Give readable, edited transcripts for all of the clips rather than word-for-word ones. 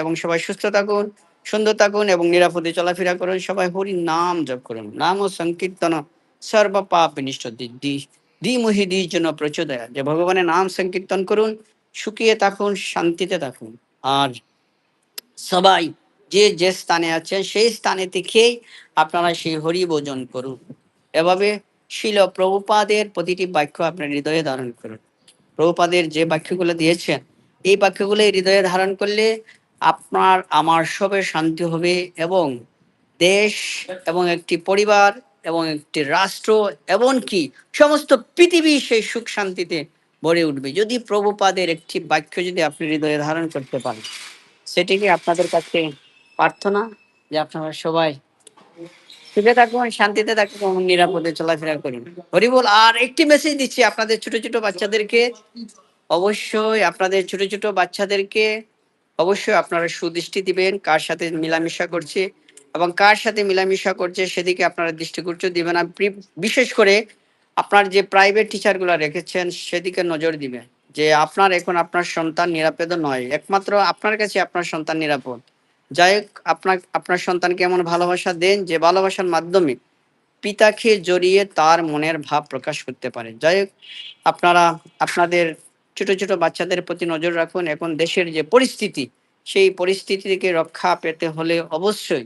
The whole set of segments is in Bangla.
এবং সবাই সুস্থ থাকুন, সুন্দর থাকুন এবং নিরাপদে চলাফেরা করুন। সবাই হরির নাম জপ করুন। নাম ও সংকীর্তন সর্ব পাপ নিষ্ঠতি দ্বিমুহি দ্বিজন প্রচোদয়া। যে ভগবানের নাম সংকীর্তন করুন, সুখিয়ে থাকুন, শান্তিতে থাকুন। আর সবাই যে যে স্থানে আছেন সেই স্থানে থেকেই আপনারা সেই হরি ভোজন করুন। এভাবে শিল প্রভুপাদের প্রতিটি বাক্য আপনার হৃদয়ে ধারণ করুন। প্রভুপাদের যে বাক্যগুলো দিয়েছেন, এই বাক্যগুলো হৃদয়ে ধারণ করলে আপনার আমার সবের শান্তি হবে এবং দেশ এবং একটি পরিবার এবং একটি রাষ্ট্র এমনকি সমস্ত পৃথিবী সেই সুখ শান্তিতে ভরে উঠবে যদি প্রভুপাদের একটি বাক্য যদি আপনি হৃদয়ে ধারণ করতে পারেন। সেটিকে আপনাদের কাছে প্রার্থনা যে আপনারা সবাই সুখে থাকুন, শান্তিতে থাকুন এবং নিরাপদে চলাফেরা করুন। হরিবল। আর একটি মেসেজ দিচ্ছি আপনাদের ছোট ছোট বাচ্চাদেরকে, অবশ্যই আপনাদের ছোট ছোট বাচ্চাদেরকে অবশ্যই আপনারা সুদৃষ্টি দিবেন কার সাথে মিলামিশা করছে এবং কার সাথে মিলামিশা করছে সেদিকে আপনারা দৃষ্টিগোচর দিবেন। আর বিশেষ করে আপনার যে প্রাইভেট টিচারগুলো রেখেছেন সেদিকে নজর দিবেন যে আপনার এখন আপনার সন্তান নিরাপদ নয়, একমাত্র আপনার কাছে আপনার সন্তান নিরাপদ। যাই হোক, আপনার সন্তানকে এমন ভালোবাসা দেন যে ভালোবাসার মাধ্যমে পিতাকে জড়িয়ে তার মনের ভাব প্রকাশ করতে পারে। যাই হোক, আপনারা আপনাদের ছোট ছোট বাচ্চাদের প্রতি নজর রাখুন। এখন দেশের যে পরিস্থিতি, সেই পরিস্থিতি থেকে রক্ষা পেতে হলে অবশ্যই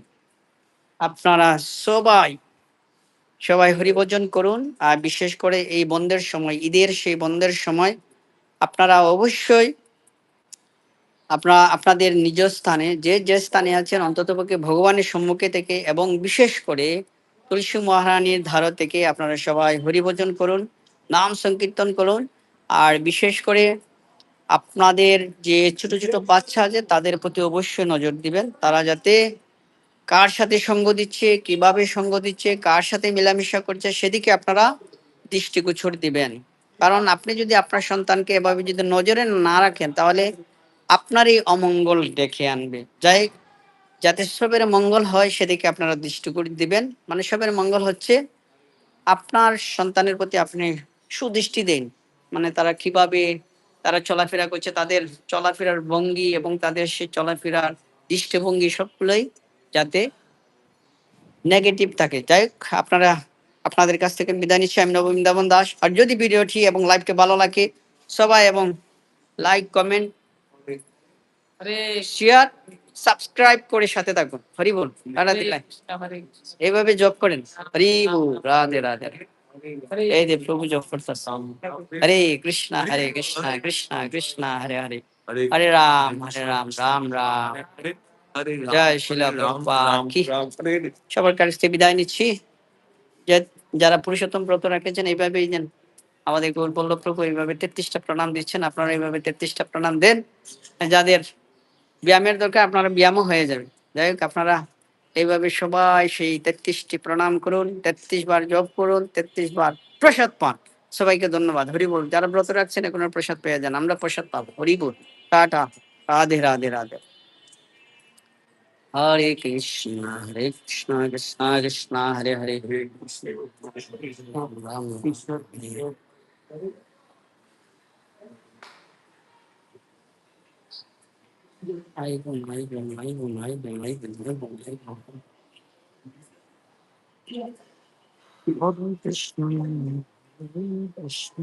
আপনারা সবাই সবাই হরিভজন করুন। আর বিশেষ করে এই বন্ধের সময়, ঈদের সেই বন্ধের সময় আপনারা অবশ্যই আপনাদের নিজ স্থানে যে যে স্থানে আছেন অন্ততপক্ষে ভগবানের সম্মুখে থেকে এবং বিশেষ করে তুলসী মহারানীর ধার থেকে আপনারা সবাই হরিভজন করুন, নাম সংকীর্তন করুন। আর বিশেষ করে আপনাদের যে ছোট ছোট বাচ্চা আছে তাদের প্রতি অবশ্যই নজর দিবেন, তারা যাতে কার সাথে সঙ্গ দিচ্ছে, কিভাবে সঙ্গ দিচ্ছে, কার সাথে মেলামেশা করছে সেদিকে আপনারা দৃষ্টিগোচর দিবেন। কারণ আপনি যদি আপনার সন্তানকে এভাবে যদি নজরে না রাখেন তাহলে আপনারই অমঙ্গল ডেকে আনবে। যাই হোক, যাতে সবের মঙ্গল হয় সেদিকে আপনারা দৃষ্টিগোচর দিবেন। মানে সবের মঙ্গল হচ্ছে আপনার সন্তানের প্রতি আপনি সুদৃষ্টি দেন। মানে তারা কিভাবে তারা চলাফেরা করছে, তাদের চলাফেরার ভঙ্গি এবং তাদের সেই চলাফেরার দৃষ্টিভঙ্গি সবগুলোই যাতে নেগেটিভ থাকে। যাই হোক, আপনারা আপনাদের কাছ থেকে বিদায় নিচ্ছি। আমি নববৃন্দাবন দাস। আর যদি ভিডিওটি এবং লাইভকে ভালো লাগে সবাই এবং লাইক, কমেন্ট, শেয়ার, সাবস্ক্রাইব করে সাথে থাকুন। হরি বল। রাধে রাধে। এইভাবে জব করেন। হরি বল। রাধে রাধে। এই যে প্রভু জব করতেছে। হরে কৃষ্ণ হরে কৃষ্ণ কৃষ্ণ কৃষ্ণ হরে হরে, হরে রাম রাম রাম। জয় শিলা প্রভুপাদ কি। সবার কাছ থেকে বিদায় নিচ্ছি। যে যারা পুরুষোত্তম ব্রত রেখেছেন এইভাবেই যেন আমাদের গৌর বল্লভ প্রভু এইভাবে 33টা প্রণাম দিচ্ছেন, আপনারা এইভাবে 33টা প্রণাম দেন। যাদের ব্যায়ামের দরকার আপনারা ব্যায়ামও হয়ে যাবে। যাই হোক, আপনারা এইভাবে সবাই সেই 33টি প্রণাম করুন, 33 বার জপ করুন, 33 বার প্রসাদ পান। সবাইকে ধন্যবাদ। হরি বল। যারা ব্রত রাখছেন এখন প্রসাদ পেয়ে যান, আমরা প্রসাদ পাবো। হরি বল। টাটা। রাধে রাধে রাধে। হরে কৃষ্ণ কৃষ্ণ কৃষ্ণ হরে হরে, রাম রাম কৃষ্ণ। আই বোন আই বোন আই বোন আই বোন আই বোন আই বোন আই বোন। হরে কৃষ্ণ হরে কৃষ্ণ।